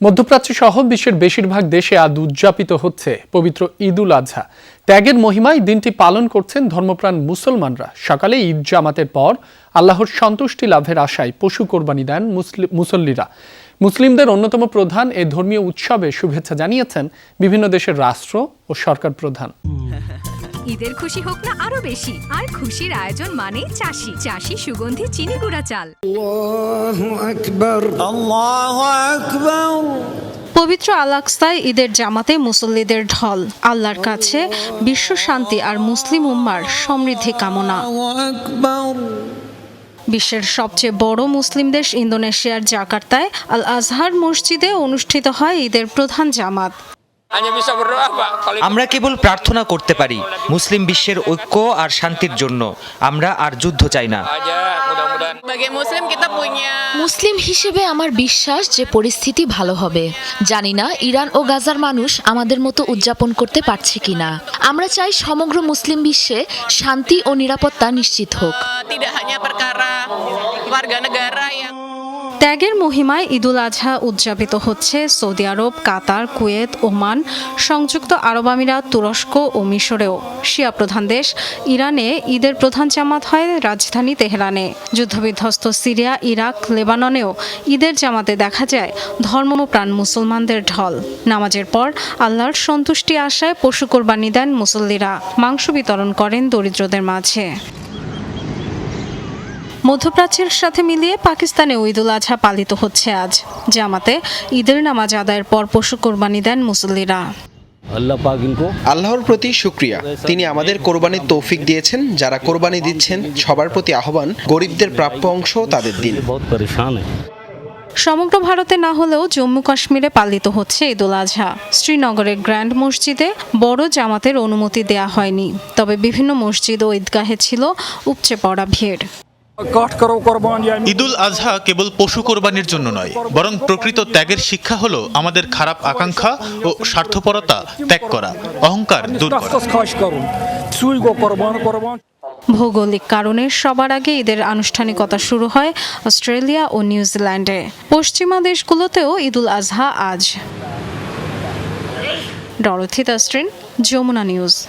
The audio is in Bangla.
মধ্যপ্রাচ্য সহ বিশ্বের বেশিরভাগ দেশে আজ উদযাপিত হচ্ছে পবিত্র ঈদুল আজহা। ত্যাগের মহিমায় দিনটি পালন করছেন ধর্মপ্রাণ মুসলমানরা। সকালে ঈদ জামাতের পর আল্লাহর সন্তুষ্টি লাভের আশায় পশু কোরবানি দেন মুসল্লিরা। মুসলিমদের অন্যতম প্রধান এ ধর্মীয় উৎসবে শুভেচ্ছা জানিয়েছেন বিভিন্ন দেশের রাষ্ট্র ও সরকার প্রধান। ঈদের খুশি হোক না আরো বেশি, আর খুশির আয়োজন মানেই চাষি চাষি সুগন্ধি চিনি গুঁড়া চাল। আল্লাহু আকবার, আল্লাহু আকবার। পবিত্র আল-আকসায় ঈদের জামাতে মুসল্লিদের ঢল। আল্লাহর কাছে বিশ্ব শান্তি আর মুসলিম উম্মার সমৃদ্ধি কামনা। বিশ্বের সবচেয়ে বড় মুসলিম দেশ ইন্দোনেশিয়ার জাকার্তায় আল আজহার মসজিদে অনুষ্ঠিত হয় ঈদের প্রধান জামাত। আমরা কেবল প্রার্থনা করতে পারি মুসলিম বিশ্বের ঐক্য আর শান্তির জন্য। আমরা আর যুদ্ধ চাই না। মুসলিম হিসেবে আমার বিশ্বাস যে পরিস্থিতি ভালো হবে। জানি না ইরান ও গাজার মানুষ আমাদের মতো উদযাপন করতে পারছে কিনা। আমরা চাই সমগ্র মুসলিম বিশ্বে শান্তি ও নিরাপত্তা নিশ্চিত হোক। ত্যাগের মহিমায় ঈদুল আজহা উদযাপিত হচ্ছে সৌদি আরব, কাতার, কুয়েত, ওমান, সংযুক্ত আরব আমিরাত, তুরস্ক ও মিশরেও। শিয়া প্রধান দেশ ইরানে ঈদের প্রধান জামাত হয় রাজধানী তেহরানে। যুদ্ধবিধ্বস্ত সিরিয়া, ইরাক, লেবাননেও ঈদের জামাতে দেখা যায় ধর্মপ্রাণ মুসলমানদের ঢল। নামাজের পর আল্লাহর সন্তুষ্টি আশায় পশু কোরবানি দেন মুসল্লিরা। মাংস বিতরণ করেন দরিদ্রদের মাঝে। মধ্যপ্রাচ্যের সাথে মিলিয়ে পাকিস্তানেও ঈদুল আজহা পালিত হচ্ছে আজ। জামাতে ঈদের নামাজ আদায়ের পর পশু কোরবানি দেন মুসল্লিরা। আল্লাহর প্রতি শুকরিয়া, তিনি আমাদের কোরবানির তৌফিক দিয়েছেন। যারা কোরবানি দিচ্ছেন সবার প্রতি আহ্বান, গরিবদের প্রাপ্য অংশ তাদের দিন। সমগ্র ভারতে না হলেও জম্মু কাশ্মীরে পালিত হচ্ছে ঈদুল আজহা। শ্রীনগরের গ্র্যান্ড মসজিদে বড় জামাতের অনুমতি দেয়া হয়নি, তবে বিভিন্ন মসজিদ ও ঈদগাহে ছিল উপচে পড়া ভিড়। ঈদুল আজহা কেবল পশু কোরবানির জন্য নয়, বরং প্রকৃত ত্যাগের শিক্ষা হলো আমাদের খারাপ আকাঙ্ক্ষা ও স্বার্থপরতা ত্যাগ করা, অহংকার দূর করা। ভৌগোলিক কারণে সবার আগে ঈদের আনুষ্ঠানিকতা শুরু হয় অস্ট্রেলিয়া ও নিউজিল্যান্ডে। পশ্চিমা দেশগুলোতেও ঈদুল আজহা আজ। Dorothy Tasrin, Jamuna news.